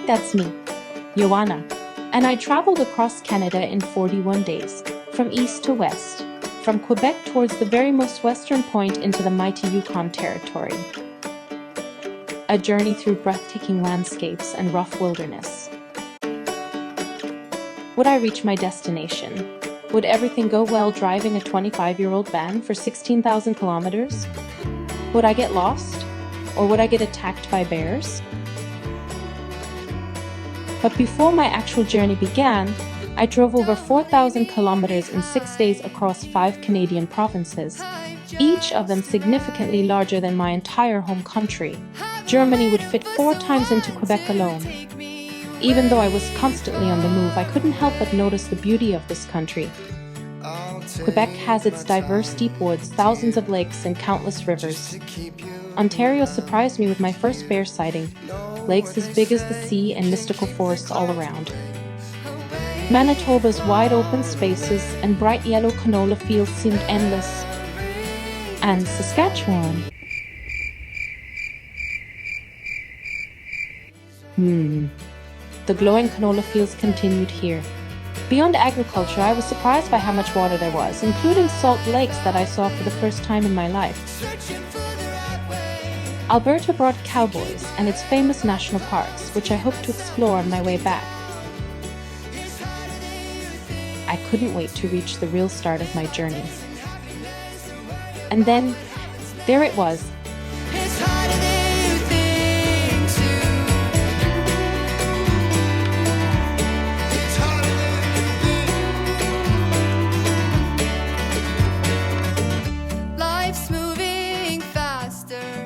that's me, Joanna, and I traveled across Canada in 41 days, from east to west, from Quebec towards the very most western point into the mighty Yukon Territory. A journey through breathtaking landscapes and rough wilderness. Would I reach my destination? Would everything go well driving a 25-year-old van for 16,000 kilometers? Would I get lost? Or would I get attacked by bears? But before my actual journey began, I drove over 4,000 kilometers in 6 days across 5 Canadian provinces, each of them significantly larger than my entire home country. Germany would fit 4 times into Quebec alone. Even though I was constantly on the move, I couldn't help but notice the beauty of this country. Quebec has its diverse deep woods, thousands of lakes, and countless rivers. Ontario surprised me with my first bear sighting, lakes as big as the sea and mystical forests all around. Manitoba's wide open spaces and bright yellow canola fields seemed endless. And Saskatchewan. The glowing canola fields continued here. Beyond agriculture, I was surprised by how much water there was, including salt lakes that I saw for the first time in my life. Alberta brought cowboys and its famous national parks, which I hope to explore on my way back. I couldn't wait to reach the real start of my journey. And then, there it was.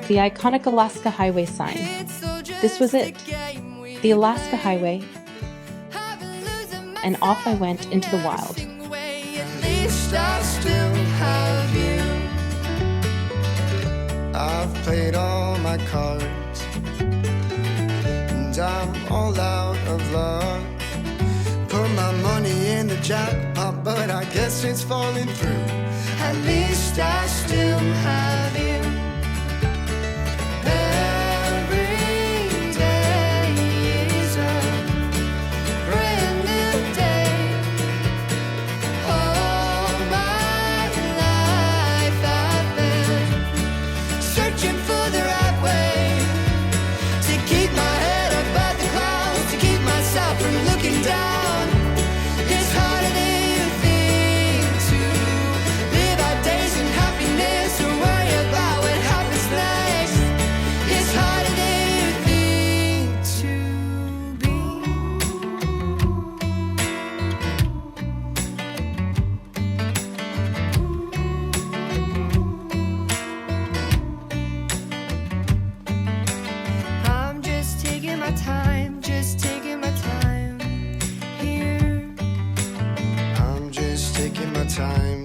The iconic Alaska Highway sign. This was it. The Alaska Highway. And off I went into the wild. I've played all my cards, and I'm all out of luck. Put my money in the jackpot, but I guess it's falling through. At least I still have you.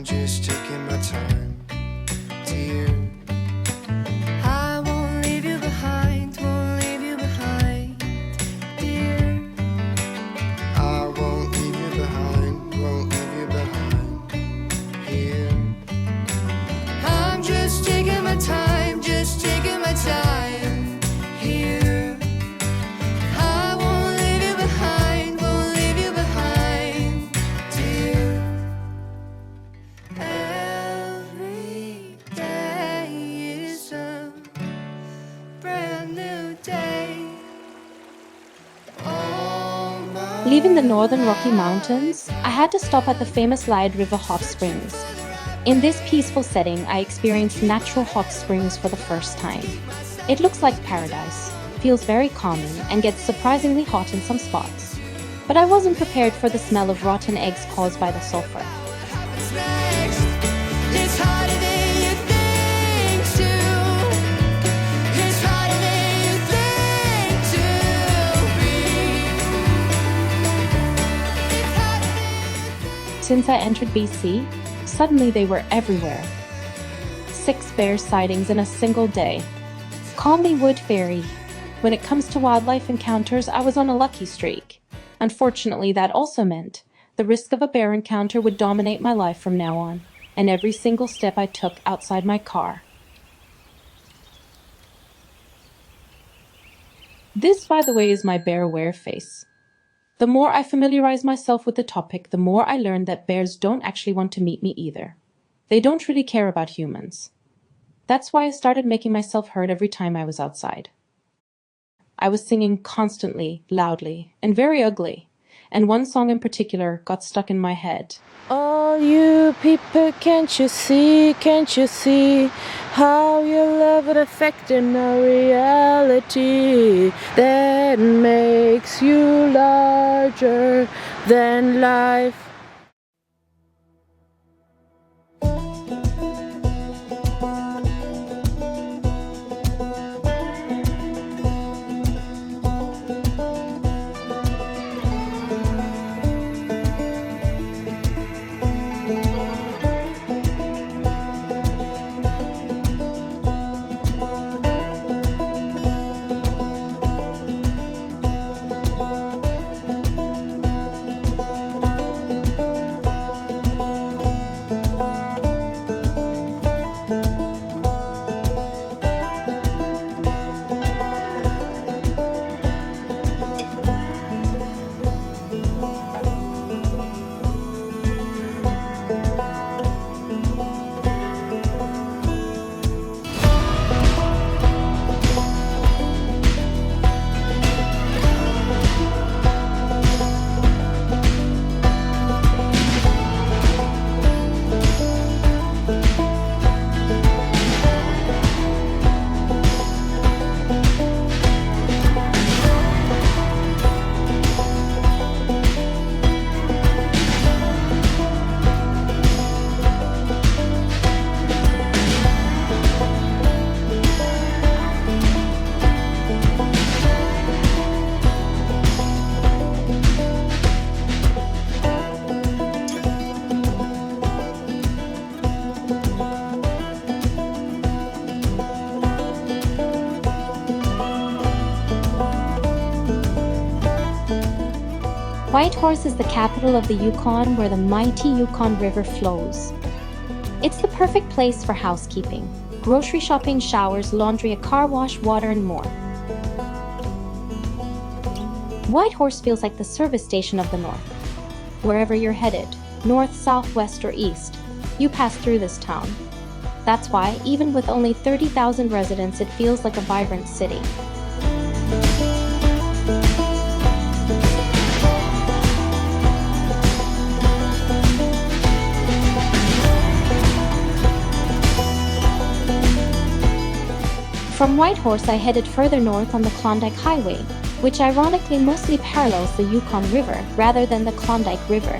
Just taking my time, dear. I won't leave you behind, dear. I won't leave you behind, here. I'm just taking my time, here. I won't leave you behind, dear. Every day is a brand new day. Leaving the northern Rocky Mountains, I had to stop at the famous Liard River hot springs. In this peaceful setting, I experienced natural hot springs for the first time. It looks like paradise, feels very calming, and gets surprisingly hot in some spots. But I wasn't prepared for the smell of rotten eggs caused by the sulfur. Since I entered BC, suddenly they were everywhere. 6 bear sightings in a single day. Call me Wood Fairy. When it comes to wildlife encounters, I was on a lucky streak. Unfortunately, that also meant the risk of a bear encounter would dominate my life from now on, and every single step I took outside my car. This, by the way, is my bear aware face. The more I familiarize myself with the topic, the more I learn that bears don't actually want to meet me either. They don't really care about humans. That's why I started making myself heard every time I was outside. I was singing constantly, loudly, and very ugly, and one song in particular got stuck in my head. All you people, can't you see how your love would affect in a reality that makes you larger than life? Whitehorse is the capital of the Yukon, where the mighty Yukon River flows. It's the perfect place for housekeeping, grocery shopping, showers, laundry, a car wash, water, and more. Whitehorse feels like the service station of the north. Wherever you're headed, north, south, west, or east, you pass through this town. That's why, even with only 30,000 residents, it feels like a vibrant city. From Whitehorse, I headed further north on the Klondike Highway, which ironically mostly parallels the Yukon River rather than the Klondike River.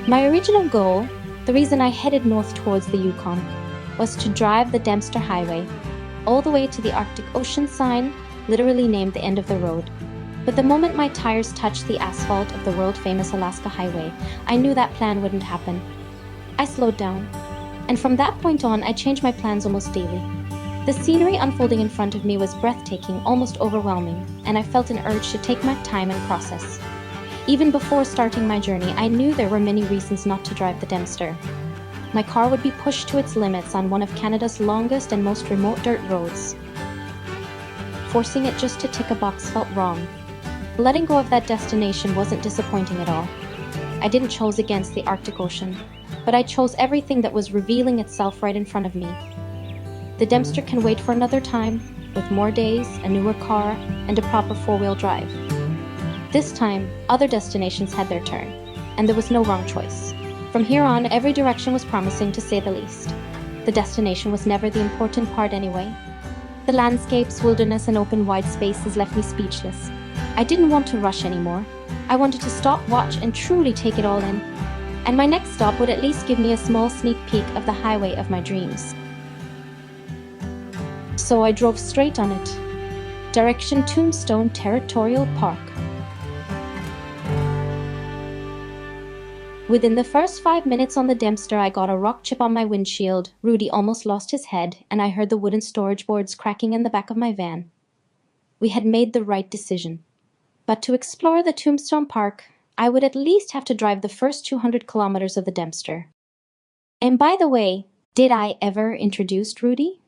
My original goal, the reason I headed north towards the Yukon, was to drive the Dempster Highway all the way to the Arctic Ocean sign, literally named the end of the road. But the moment my tires touched the asphalt of the world-famous Alaska Highway, I knew that plan wouldn't happen. I slowed down, and from that point on, I changed my plans almost daily. The scenery unfolding in front of me was breathtaking, almost overwhelming, and I felt an urge to take my time and process. Even before starting my journey, I knew there were many reasons not to drive the Dempster. my car would be pushed to its limits on one of Canada's longest and most remote dirt roads. Forcing it just to tick a box felt wrong. Letting go of that destination wasn't disappointing at all. I didn't choose against the Arctic Ocean, but I chose everything that was revealing itself right in front of me. The Dempster can wait for another time, with more days, a newer car, and a proper four-wheel drive. This time, other destinations had their turn, and there was no wrong choice. From here on, every direction was promising, to say the least. The destination was never the important part anyway. The landscapes, wilderness, and open wide spaces left me speechless. I didn't want to rush anymore. I wanted to stop, watch, and truly take it all in. And my next stop would at least give me a small sneak peek of the highway of my dreams. So I drove straight on it. Direction Tombstone Territorial Park. Within the first 5 minutes on the Dempster, I got a rock chip on my windshield, Rudy almost lost his head, and I heard the wooden storage boards cracking in the back of my van. We had made the right decision. But to explore the Tombstone Park, I would at least have to drive the first 200 kilometers of the Dempster. And by the way, did I ever introduce Rudy?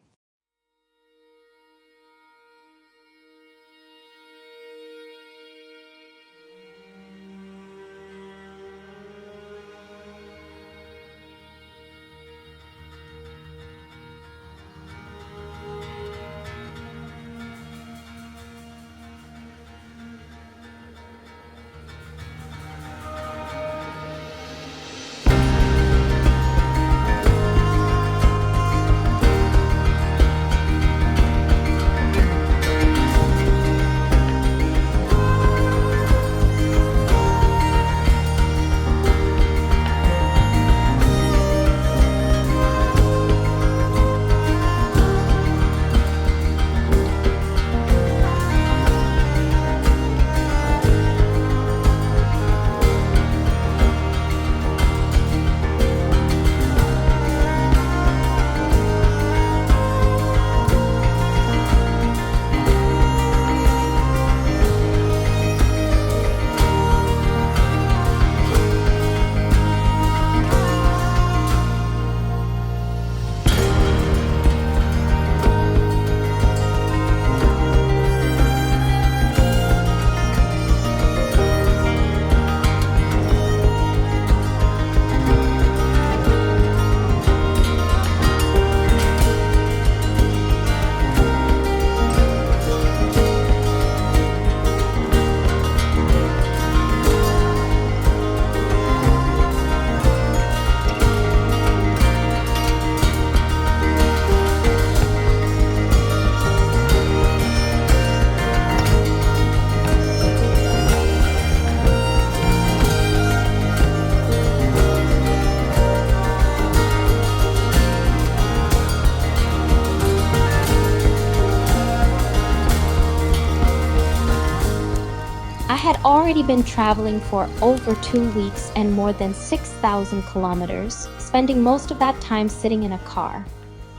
I had already been traveling for over 2 weeks and more than 6,000 kilometers, spending most of that time sitting in a car.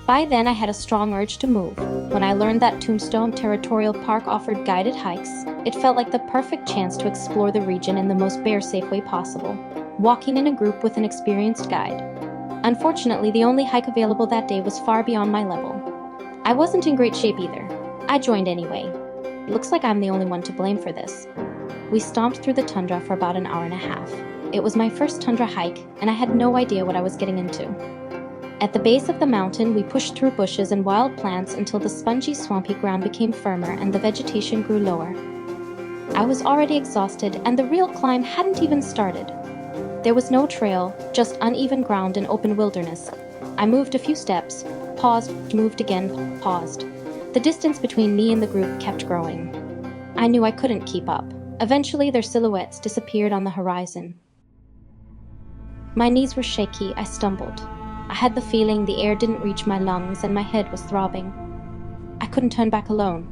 By then, I had a strong urge to move. When I learned that Tombstone Territorial Park offered guided hikes, it felt like the perfect chance to explore the region in the most bear-safe way possible, walking in a group with an experienced guide. Unfortunately, the only hike available that day was far beyond my level. I wasn't in great shape either. I joined anyway. Looks like I'm the only one to blame for this. We stomped through the tundra for about an hour and a half. It was my first tundra hike, and I had no idea what I was getting into. At the base of the mountain, we pushed through bushes and wild plants until the spongy, swampy ground became firmer and the vegetation grew lower. I was already exhausted, and the real climb hadn't even started. There was no trail, just uneven ground and open wilderness. I moved a few steps, paused, moved again, paused. The distance between me and the group kept growing. I knew I couldn't keep up. Eventually, their silhouettes disappeared on the horizon. My knees were shaky. I stumbled. I had the feeling the air didn't reach my lungs and my head was throbbing. I couldn't turn back alone.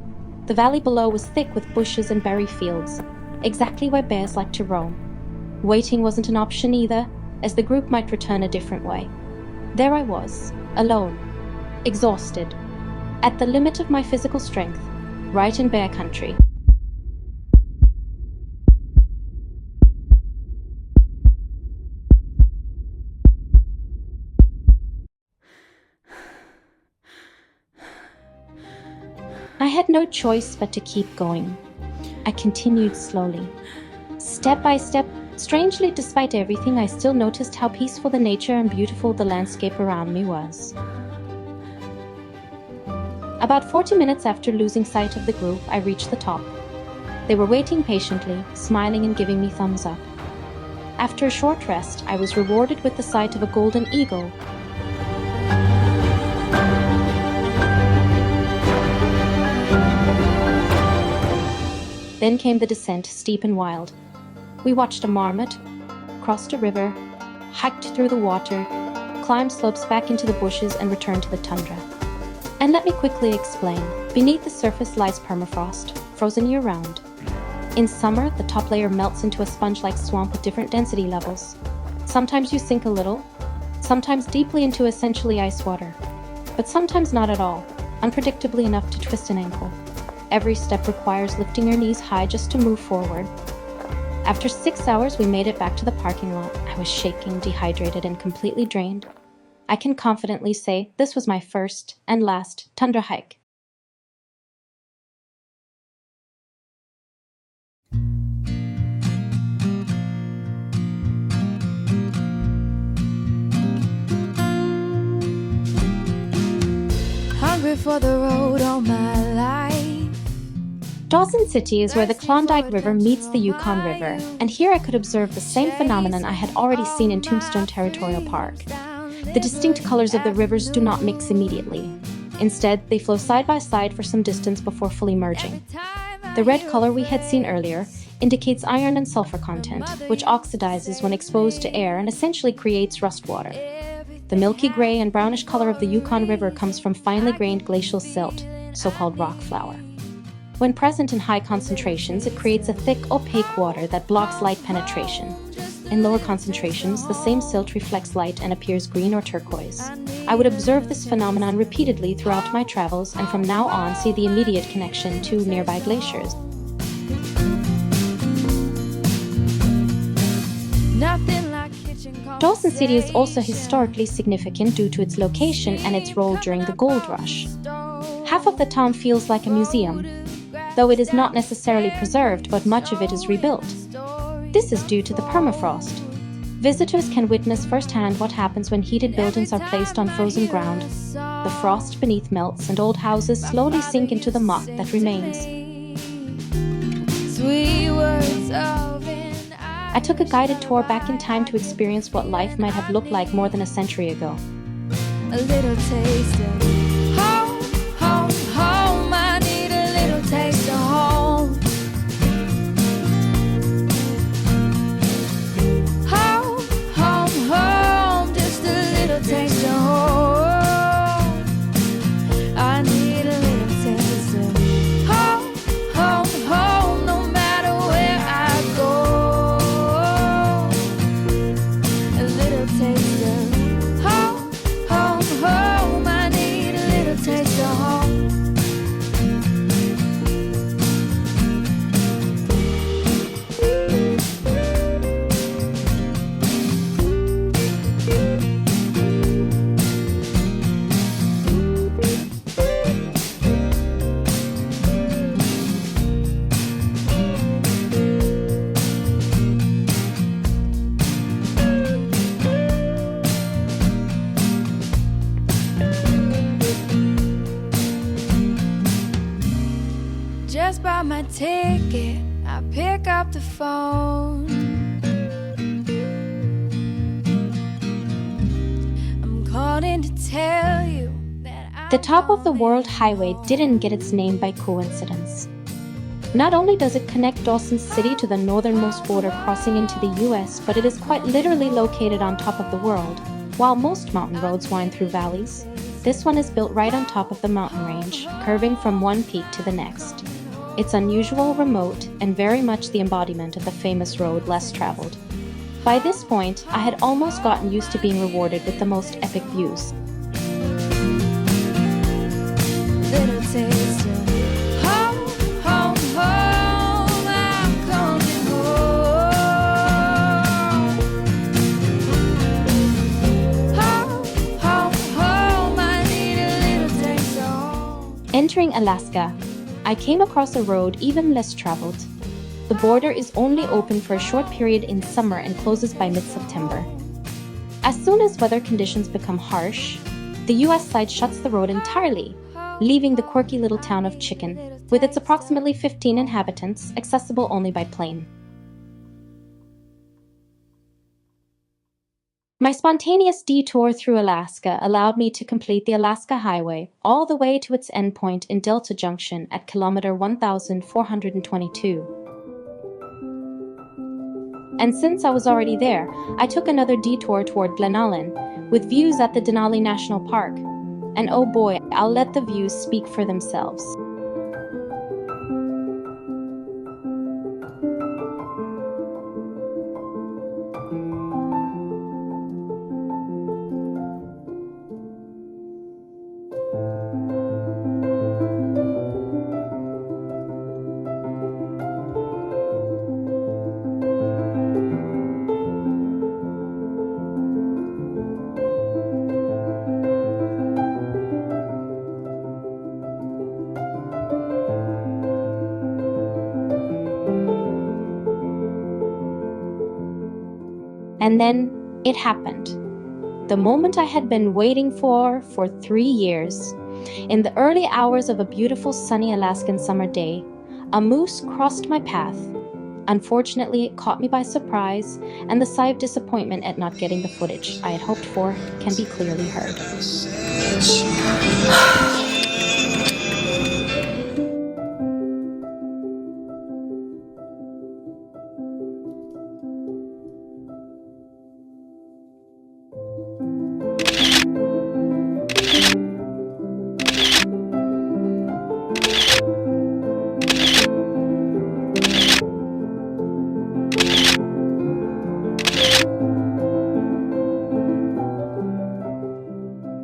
The valley below was thick with bushes and berry fields, exactly where bears like to roam. Waiting wasn't an option either, as the group might return a different way. There I was, alone, exhausted, at the limit of my physical strength, right in bear country. I had no choice but to keep going. I continued slowly. Step by step, strangely despite everything, I still noticed how peaceful the nature and beautiful the landscape around me was. About 40 minutes after losing sight of the group, I reached the top. They were waiting patiently, smiling and giving me thumbs up. After a short rest, I was rewarded with the sight of a golden eagle. Then came the descent, steep and wild. We watched a marmot, crossed a river, hiked through the water, climbed slopes back into the bushes and returned to the tundra. And let me quickly explain. Beneath the surface lies permafrost, frozen year-round. In summer, the top layer melts into a sponge-like swamp with different density levels. Sometimes you sink a little, sometimes deeply into essentially ice water, but sometimes not at all, unpredictably enough to twist an ankle. Every step requires lifting your knees high just to move forward. After 6 hours, we made it back to the parking lot. I was shaking, dehydrated, and completely drained. I can confidently say this was my first and last tundra hike. Hungry for the road all my life. Dawson City is where the Klondike River meets the Yukon River, and here I could observe the same phenomenon I had already seen in Tombstone Territorial Park. The distinct colors of the rivers do not mix immediately. Instead, they flow side by side for some distance before fully merging. The red color we had seen earlier indicates iron and sulfur content, which oxidizes when exposed to air and essentially creates rust water. The milky gray and brownish color of the Yukon River comes from finely grained glacial silt, so-called rock flour. When present in high concentrations, it creates a thick, opaque water that blocks light penetration. In lower concentrations, the same silt reflects light and appears green or turquoise. I would observe this phenomenon repeatedly throughout my travels and from now on see the immediate connection to nearby glaciers. Dawson City is also historically significant due to its location and its role during the gold rush. Half of the town feels like a museum, though it is not necessarily preserved, but much of it is rebuilt. This is due to the permafrost. Visitors can witness firsthand what happens when heated buildings are placed on frozen ground. The frost beneath melts and old houses slowly sink into the muck that remains. I took a guided tour back in time to experience what life might have looked like more than a century ago. A little taste of home, home, home. I need a little taste of home. Home, home, home. Just a little taste of home. I need a little taste of home, home, home. No matter where I go. A little taste of home, home, home. I need a little taste of home. Just bought my ticket, I pick up the phone. I'm calling to tell you that The top of the World Highway didn't get its name by coincidence. Not only does it connect Dawson City to the northernmost border crossing into the US, but it is quite literally located on top of the world. While most mountain roads wind through valleys, this one is built right on top of the mountain range, curving from one peak to the next. It's unusual, remote, and very much the embodiment of the famous road less traveled. By this point, I had almost gotten used to being rewarded with the most epic views. little taste of home, home, home. I'm coming home. Home, home, home. I need a little taste of home. Entering Alaska, I came across a road even less traveled. The border is only open for a short period in summer and closes by mid-September. As soon as weather conditions become harsh, the US side shuts the road entirely, leaving the quirky little town of Chicken, with its approximately 15 inhabitants, accessible only by plane. My spontaneous detour through Alaska allowed me to complete the Alaska Highway all the way to its endpoint in Delta Junction at kilometer 1422. And since I was already there, I took another detour toward Glenallen, with views at the Denali National Park. And oh boy, I'll let the views speak for themselves. And then it happened. The moment I had been waiting for 3 years. In the early hours of a beautiful sunny Alaskan summer day, a moose crossed my path. Unfortunately, it caught me by surprise, and the sigh of disappointment at not getting the footage I had hoped for can be clearly heard.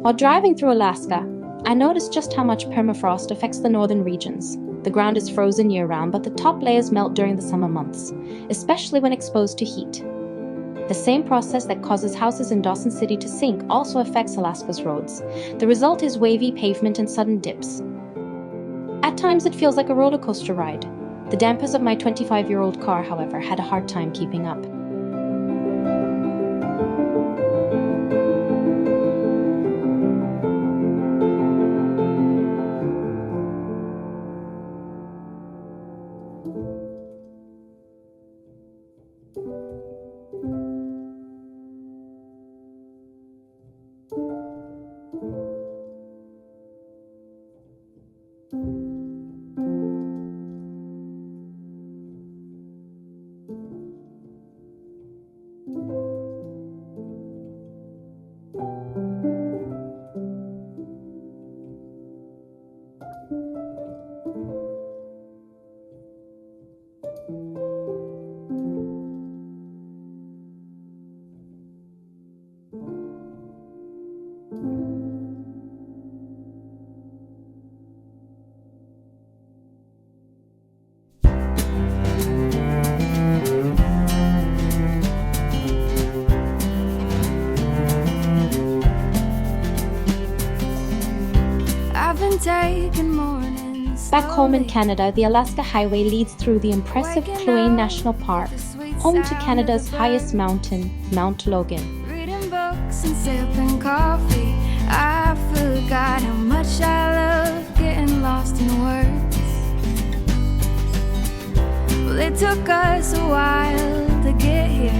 While driving through Alaska, I noticed just how much permafrost affects the northern regions. The ground is frozen year-round, but the top layers melt during the summer months, especially when exposed to heat. The same process that causes houses in Dawson City to sink also affects Alaska's roads. The result is wavy pavement and sudden dips. At times it feels like a roller coaster ride. The dampers of my 25-year-old car, however, had a hard time keeping up. Back home in Canada, the Alaska Highway leads through the impressive Kluane National Park, home to Canada's highest mountain, Mount Logan. Reading books and sipping coffee, I forgot how much I love getting lost in words. Well, it took us a while to get here.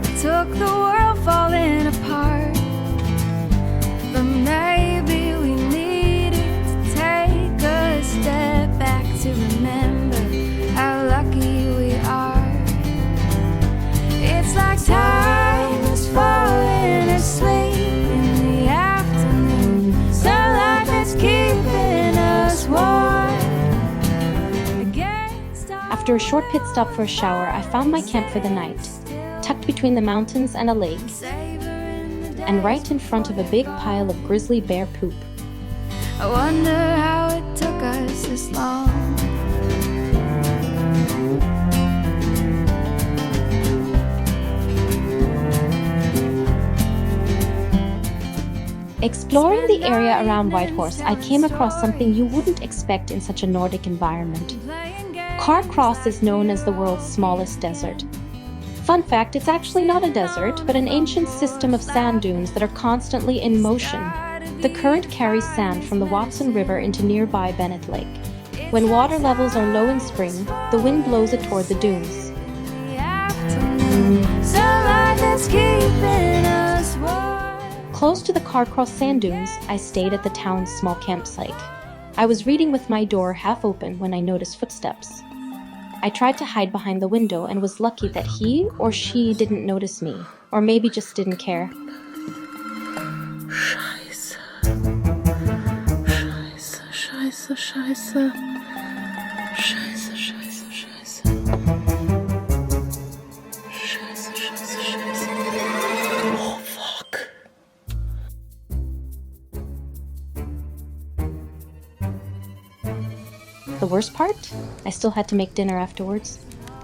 It took the world falling apart, but maybe we needed to take a step back to remember how lucky we are. It's like time is falling asleep in the afternoon, sunlight that's keeping us warm. After a short pit stop for a shower, I found my camp for the night, tucked between the mountains and a lake, and right in front of a big pile of grizzly bear poop. I wonder how it took us this long. Exploring the area around Whitehorse, I came across something you wouldn't expect in such a Nordic environment. Carcross is known as the world's smallest desert. Fun fact, it's actually not a desert, but an ancient system of sand dunes that are constantly in motion. The current carries sand from the Watson River into nearby Bennett Lake. When water levels are low in spring, the wind blows it toward the dunes. Close to the Carcross sand dunes, I stayed at the town's small campsite. I was reading with my door half open when I noticed footsteps. I tried to hide behind the window and was lucky that he or she didn't notice me, or maybe just didn't care. Scheiße. Scheiße, scheiße, scheiße. Scheiße, scheiße, scheiße. Scheiße, scheiße, scheiße. Oh, fuck. The worst part? I still had to make dinner afterwards.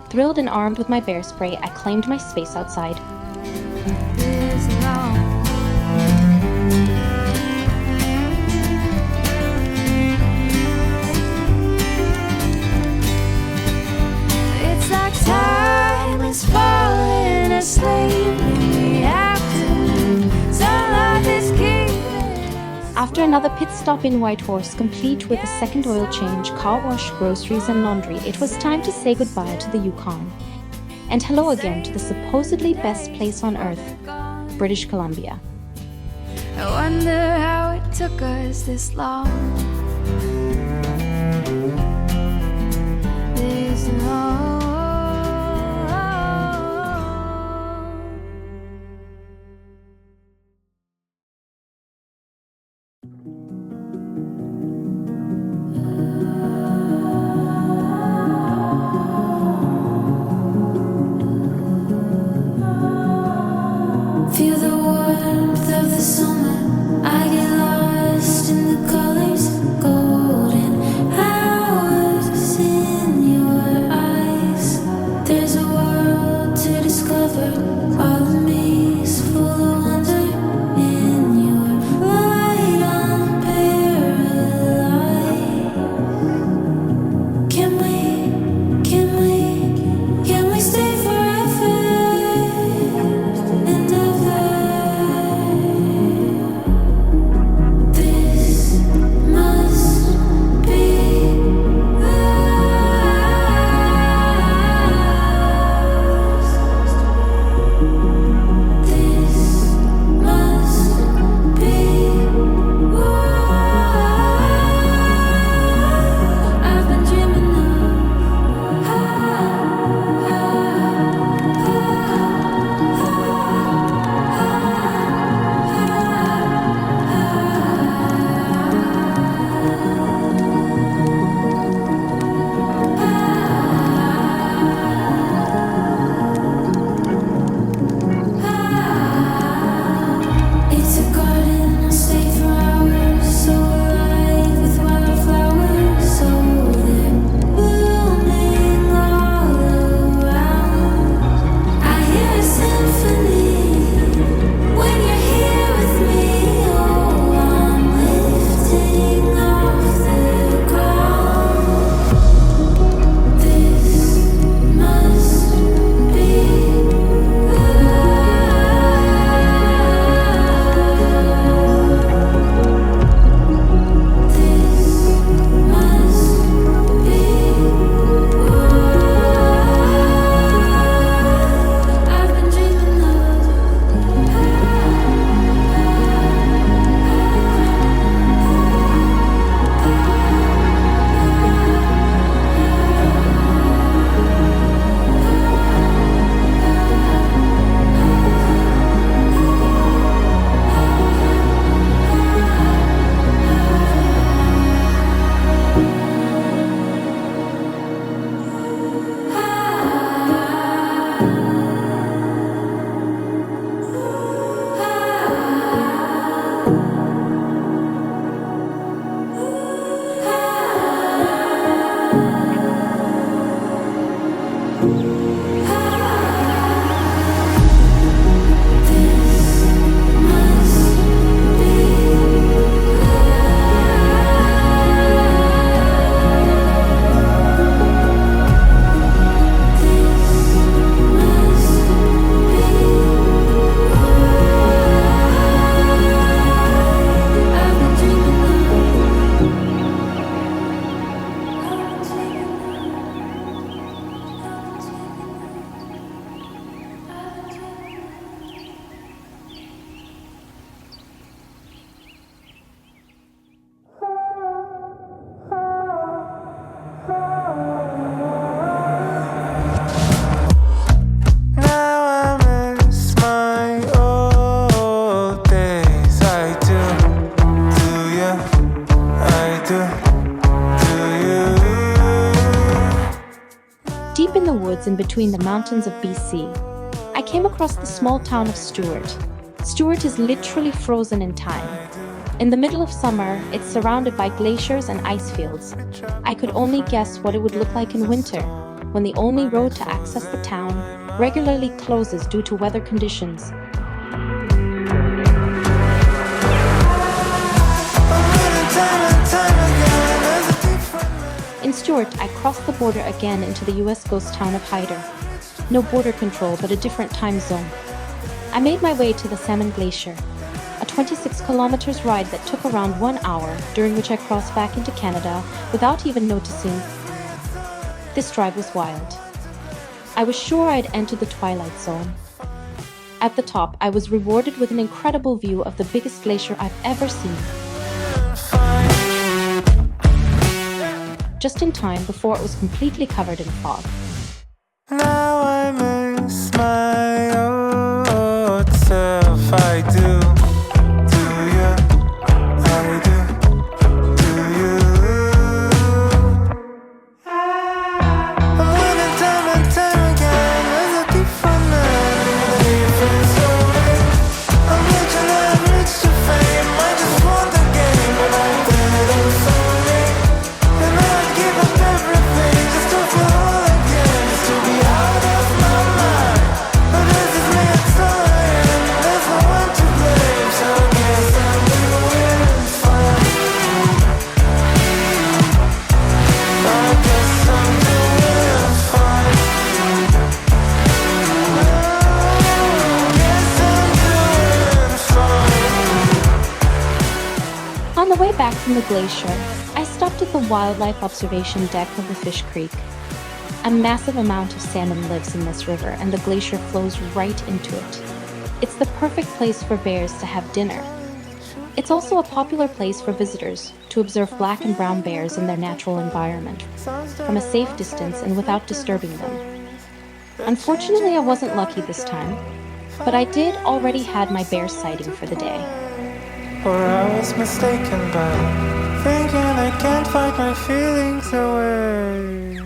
Thrilled and armed with my bear spray, I claimed my space outside. It's like time is falling asleep in the afternoon. Sunlight is keeping us. After another pit stop in Whitehorse, complete with a second oil change, car wash, groceries and laundry, it was time to say goodbye to the Yukon. And hello again to the supposedly best place on earth, British Columbia. I wonder how it took us this long. This long. Feel the warmth of the summer. I get lost in the colors, golden hours in your eyes. There's a world to discover, all of me is full of wonder. In your light, I'm paralyzed. Can we stay forever and ever? This must be love. woods in between the mountains of BC, I came across the small town of Stewart. Stewart is literally frozen in time. In the middle of summer, it's surrounded by glaciers and ice fields. I could only guess what it would look like in winter, when the only road to access the town regularly closes due to weather conditions. In Stewart, I crossed the border again into the US ghost town of Hyder. No border control, but a different time zone. I made my way to the Salmon Glacier, a 26 kilometers ride that took around 1 hour, during which I crossed back into Canada without even noticing. This drive was wild. I was sure I'd entered the twilight zone. At the top, I was rewarded with an incredible view of the biggest glacier I've ever seen. Just in time before it was completely covered in fog. Now I miss my old self. I do. Do you? I do. Do you? I'm winning time and time again. There's a different man, a different story. I'm rich and I'm rich to fame. I just want the game, but I did it slowly. And I'd give up everything just to feel whole again, just to be out of my mind. But this is me, it's all I am. There's no one to blame, so I guess I'm doing fine. I guess I'm doing fine. Guess I'm doing fine. On the way back from the glacier, I stopped at the wildlife observation deck of the Fish Creek. A massive amount of salmon lives in this river, and the glacier flows right into it. It's the perfect place for bears to have dinner. It's also a popular place for visitors to observe black and brown bears in their natural environment, from a safe distance and without disturbing them. Unfortunately, I wasn't lucky this time, but I did already had my bear sighting for the day. Or I was mistaken by thinking I can't fight my feelings away.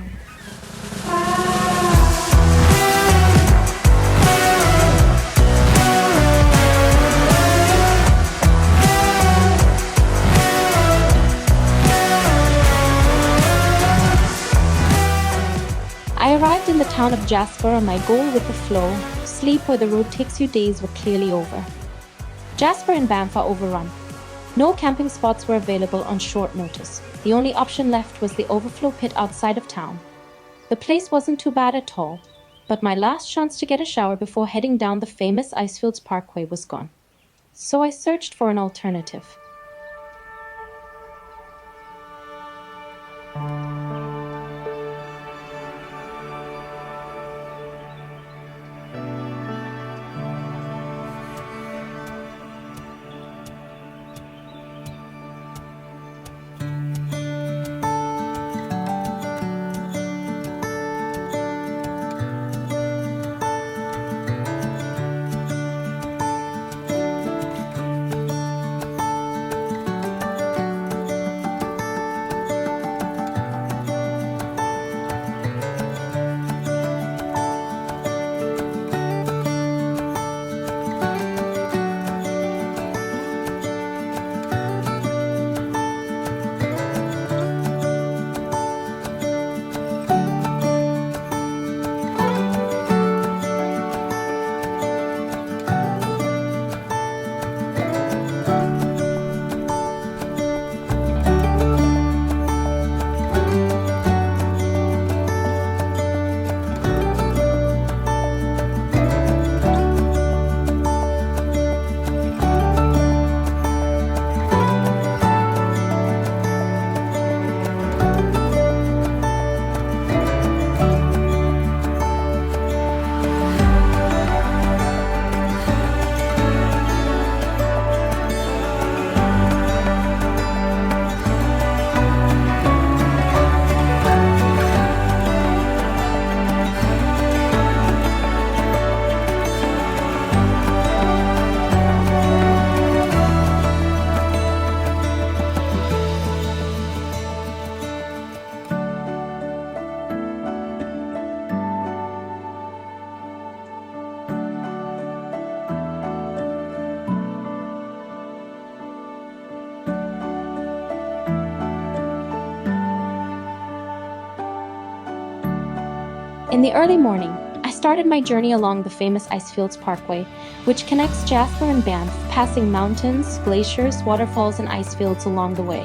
I arrived in the town of Jasper, and my goal with the flow, sleep where the road takes you days, were clearly over. Jasper and Banff are overrun. No camping spots were available on short notice. The only option left was the overflow pit outside of town. The place wasn't too bad at all, but my last chance to get a shower before heading down the famous Icefields Parkway was gone. So I searched for an alternative. In the early morning, I started my journey along the famous Icefields Parkway, which connects Jasper and Banff, passing mountains, glaciers, waterfalls, and icefields along the way.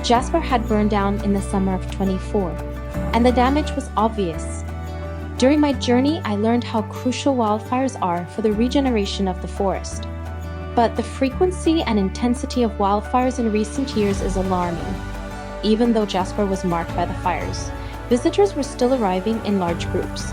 Jasper had burned down in the summer of 24, and the damage was obvious. During my journey, I learned how crucial wildfires are for the regeneration of the forest. But the frequency and intensity of wildfires in recent years is alarming. Even though Jasper was marked by the fires, visitors were still arriving in large groups.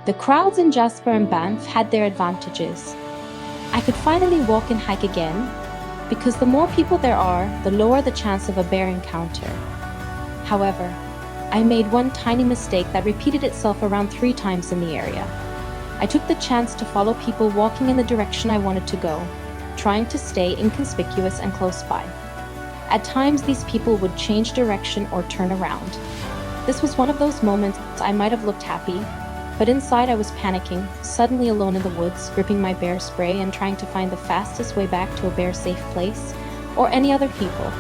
The crowds in Jasper and Banff had their advantages. I could finally walk and hike again, because the more people there are, the lower the chance of a bear encounter. However, I made one tiny mistake that repeated itself around 3 times in the area. I took the chance to follow people walking in the direction I wanted to go, trying to stay inconspicuous and close by. At times, these people would change direction or turn around. This was one of those moments I might have looked happy, but inside I was panicking, suddenly alone in the woods, gripping my bear spray and trying to find the fastest way back to a bear-safe place, or any other people.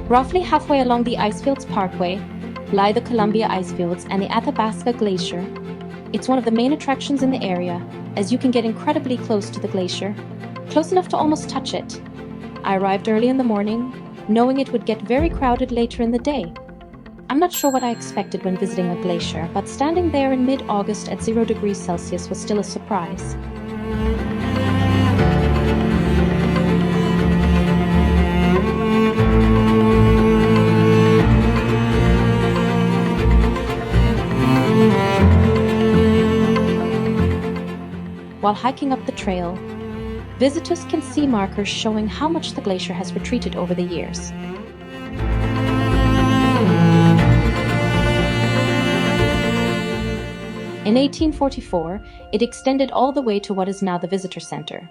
Roughly halfway along the Icefields Parkway lie the Columbia Icefields and the Athabasca Glacier. It's one of the main attractions in the area, as you can get incredibly close to the glacier, close enough to almost touch it. I arrived early in the morning, knowing it would get very crowded later in the day. I'm not sure what I expected when visiting a glacier, but standing there in mid-August at 0 degrees Celsius was still a surprise. While hiking up the trail, visitors can see markers showing how much the glacier has retreated over the years. In 1844, it extended all the way to what is now the visitor center.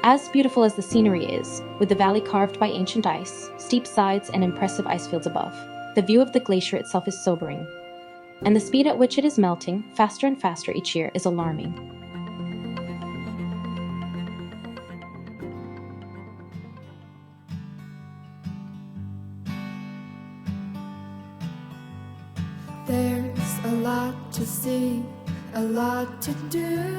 As beautiful as the scenery is, with the valley carved by ancient ice, steep sides, and impressive ice fields above, the view of the glacier itself is sobering. And the speed at which it is melting, faster and faster each year, is alarming. There's a lot to see, a lot to do.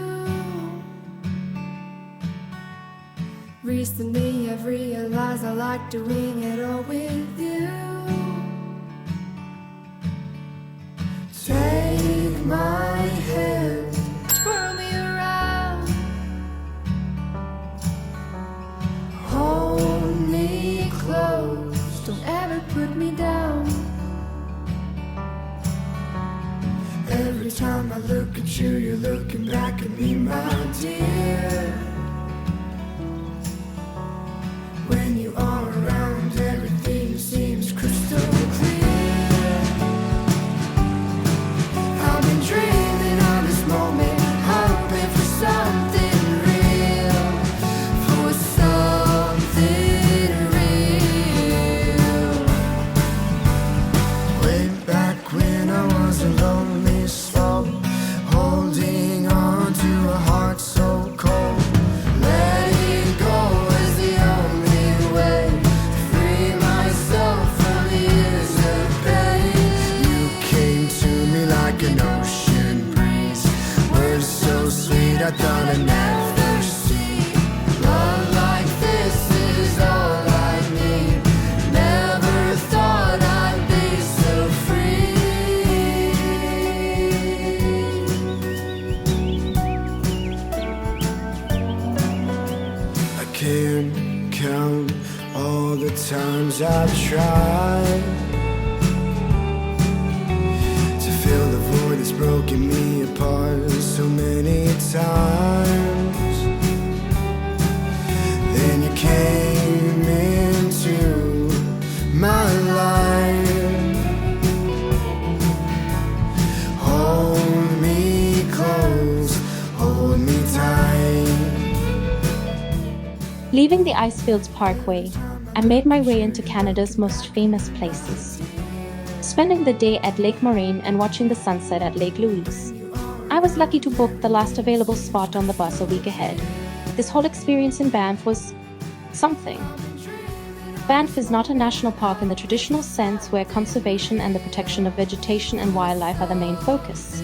Recently I've realized I like doing it all with you. Take my hand, twirl me around, hold me close, don't ever put me down. Every time I look at you, you're looking back at me, my dear. When you are around, everything seems crystal clear. I've been dreaming of this moment, hoping for something real, for something real. Way back when I was a lonely soul, holding on to a heart so cold. Letting go is the only way to free myself from the years of pain. You came to me like an ocean breeze, words so sweet I thought I'd never see. Love like this is all I need. Never thought I'd be so free. I can't count all the times I've tried to fill the void that's broken me apart so many times. Then you came into my life. Hold me close, hold me tight. Leaving the Icefields Parkway, I made my way into Canada's most famous places. Spending the day at Lake Moraine and watching the sunset at Lake Louise. I was lucky to book the last available spot on the bus a week ahead. This whole experience in Banff was something. Banff is not a national park in the traditional sense where conservation and the protection of vegetation and wildlife are the main focus.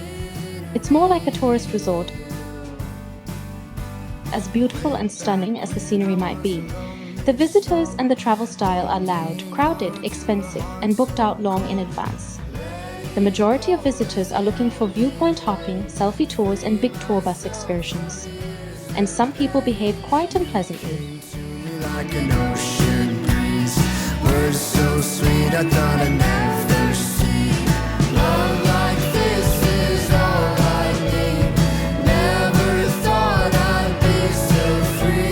It's more like a tourist resort. As beautiful and stunning as the scenery might be, the visitors and the travel style are loud, crowded, expensive, and booked out long in advance. The majority of visitors are looking for viewpoint hopping, selfie tours, and big tour bus excursions. And some people behave quite unpleasantly. Like an ocean breeze, words so sweet I thought I'd never see. Love like this is all I need. Never thought I'd be so free.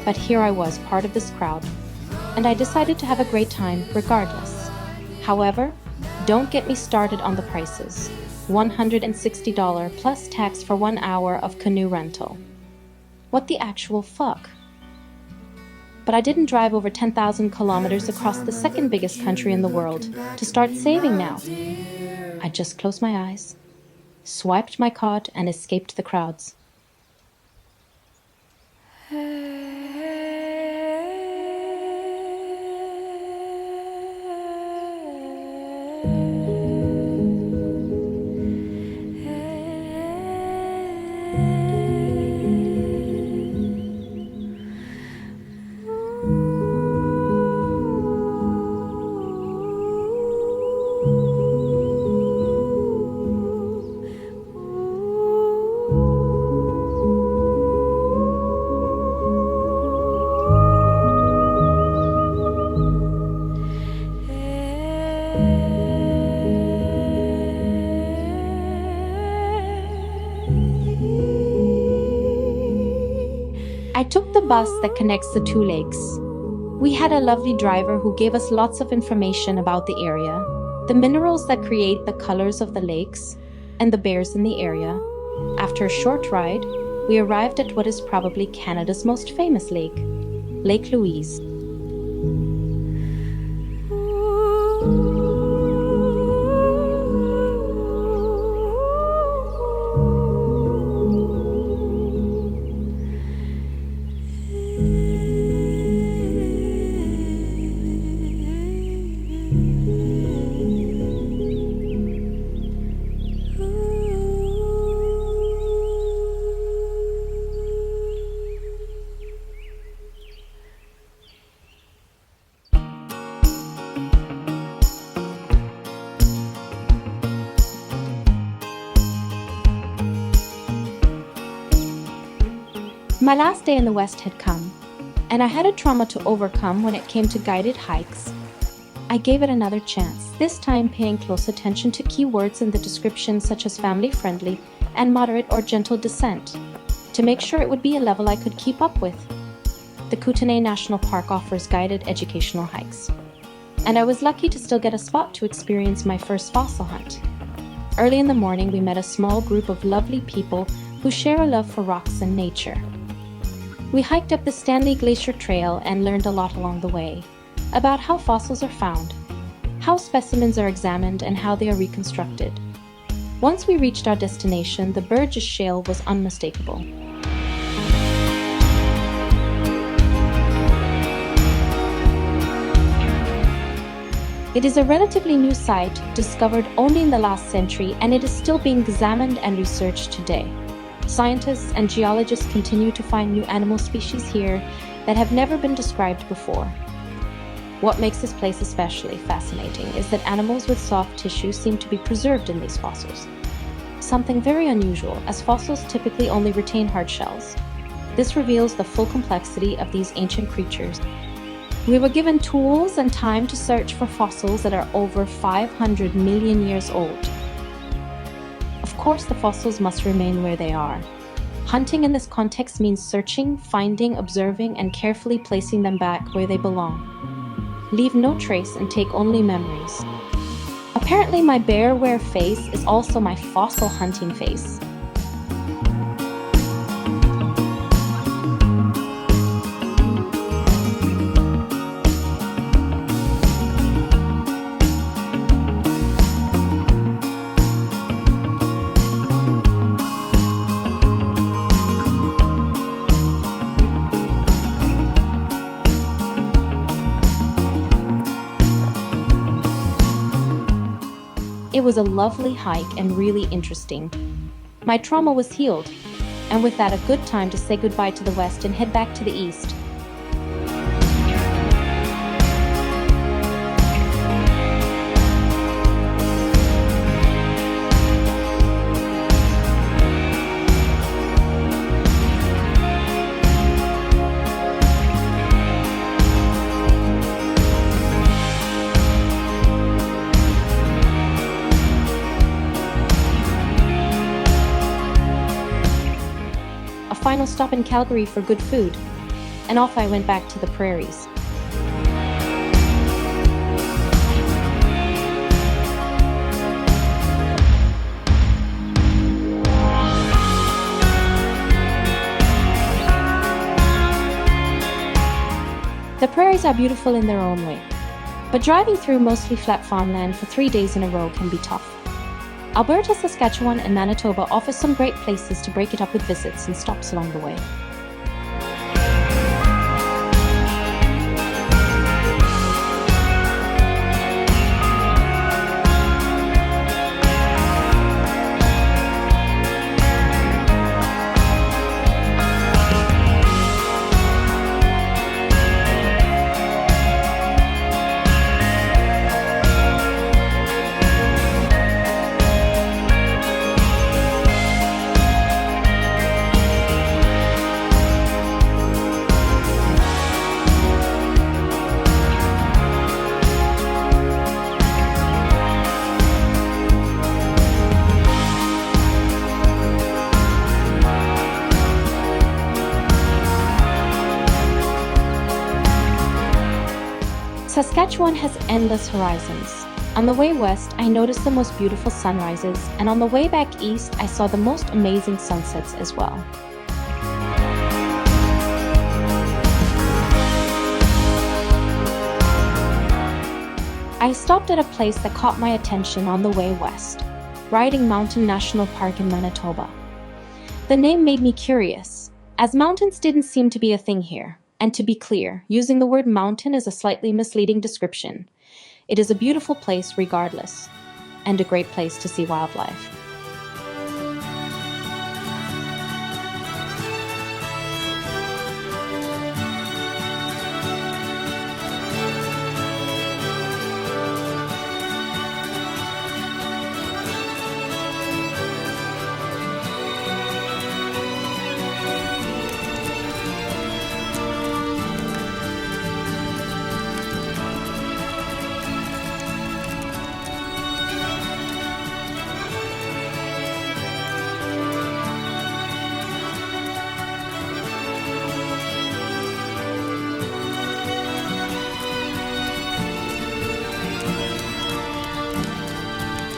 But here I was, part of this crowd, and I decided to have a great time regardless. However, don't get me started on the prices. $160 plus tax for 1 hour of canoe rental. What the actual fuck? But I didn't drive over 10,000 kilometers across the second biggest country in the world to start saving now. I just closed my eyes, swiped my card, and escaped the crowds. I took the bus that connects the two lakes. We had a lovely driver who gave us lots of information about the area, the minerals that create the colors of the lakes, and the bears in the area. After a short ride, we arrived at what is probably Canada's most famous lake, Lake Louise. My last day in the West had come, and I had a trauma to overcome when it came to guided hikes, I gave it another chance, this time paying close attention to keywords in the description such as family-friendly and moderate or gentle descent, to make sure it would be a level I could keep up with. The Kootenay National Park offers guided educational hikes, and I was lucky to still get a spot to experience my first fossil hunt. Early in the morning, we met a small group of lovely people who share a love for rocks and nature. We hiked up the Stanley Glacier Trail and learned a lot along the way about how fossils are found, how specimens are examined, and how they are reconstructed. Once we reached our destination, the Burgess Shale was unmistakable. It is a relatively new site, discovered only in the last century, and it is still being examined and researched today. Scientists and geologists continue to find new animal species here that have never been described before. What makes this place especially fascinating is that animals with soft tissue seem to be preserved in these fossils. Something very unusual, as fossils typically only retain hard shells. This reveals the full complexity of these ancient creatures. We were given tools and time to search for fossils that are over 500 million years old. Of course, the fossils must remain where they are. Hunting in this context means searching, finding, observing, and carefully placing them back where they belong. Leave no trace and take only memories. Apparently, my bearware face is also my fossil hunting face. It was a lovely hike and really interesting. My trauma was healed, and with that a good time to say goodbye to the west and head back to the east. Final stop in Calgary for good food, and off I went back to the prairies. The prairies are beautiful in their own way, but driving through mostly flat farmland for 3 days in a row can be tough. Alberta, Saskatchewan, and Manitoba offer some great places to break it up with visits and stops along the way. Saskatchewan has endless horizons. On the way west, I noticed the most beautiful sunrises, and on the way back east, I saw the most amazing sunsets as well. I stopped at a place that caught my attention on the way west, Riding Mountain National Park in Manitoba. The name made me curious, as mountains didn't seem to be a thing here. And to be clear, using the word mountain is a slightly misleading description. It is a beautiful place regardless, and a great place to see wildlife.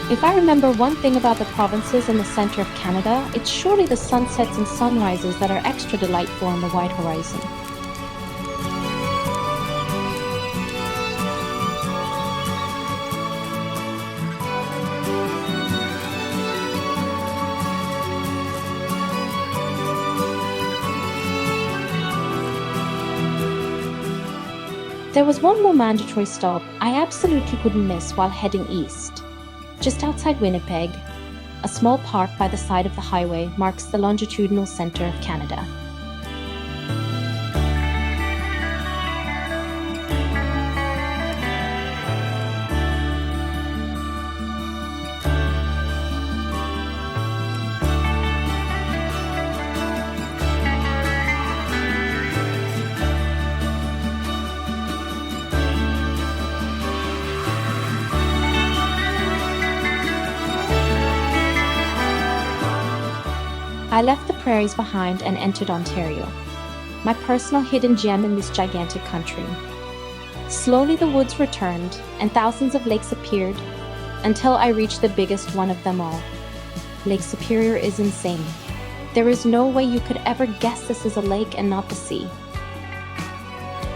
If I remember one thing about the provinces in the center of Canada, it's surely the sunsets and sunrises that are extra delightful on the wide horizon. There was one more mandatory stop I absolutely couldn't miss while heading east. Just outside Winnipeg, a small park by the side of the highway marks the longitudinal center of Canada. I left the prairies behind and entered Ontario, my personal hidden gem in this gigantic country. Slowly the woods returned and thousands of lakes appeared until I reached the biggest one of them all. Lake Superior is insane. There is no way you could ever guess this is a lake and not the sea.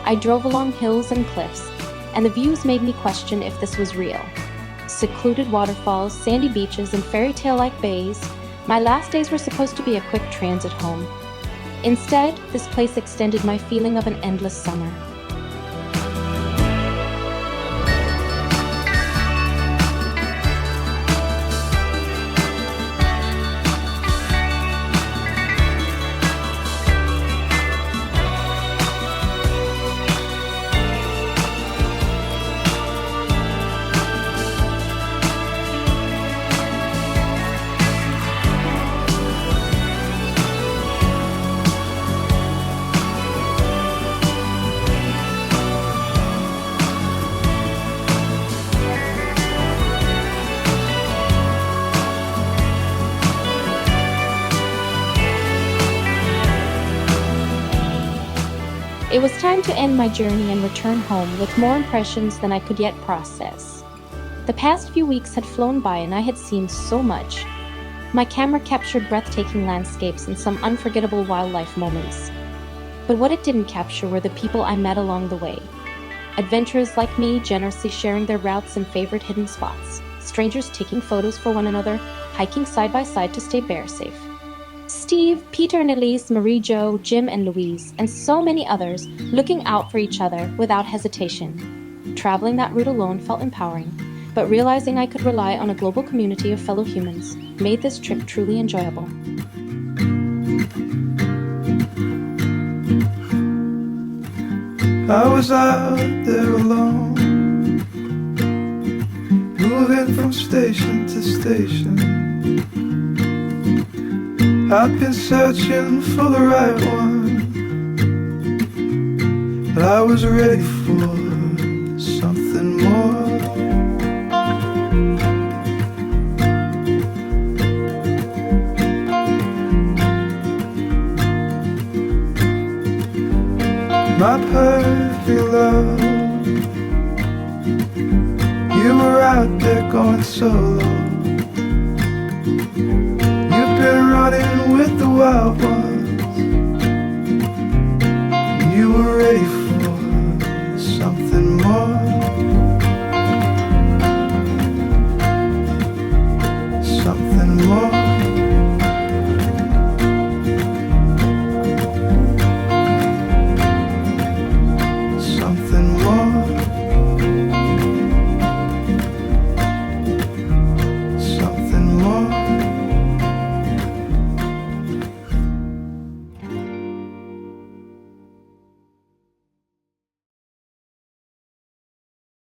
I drove along hills and cliffs, and the views made me question if this was real. Secluded waterfalls, sandy beaches, and fairy tale-like bays. My last days were supposed to be a quick transit home. Instead, this place extended my feeling of an endless summer. It was time to end my journey and return home with more impressions than I could yet process. The past few weeks had flown by and I had seen so much. My camera captured breathtaking landscapes and some unforgettable wildlife moments. But what it didn't capture were the people I met along the way. Adventurers like me generously sharing their routes and favorite hidden spots. Strangers taking photos for one another, hiking side by side to stay bear safe. Steve, Peter and Elise, Marie-Jo, Jim and Louise, and so many others looking out for each other without hesitation. Traveling that route alone felt empowering, but realizing I could rely on a global community of fellow humans made this trip truly enjoyable. I was out there alone, moving from station to station. I've been searching for the right one, but I was ready for something more. My perfect love, you were out there going solo. You've been running with the wild ones.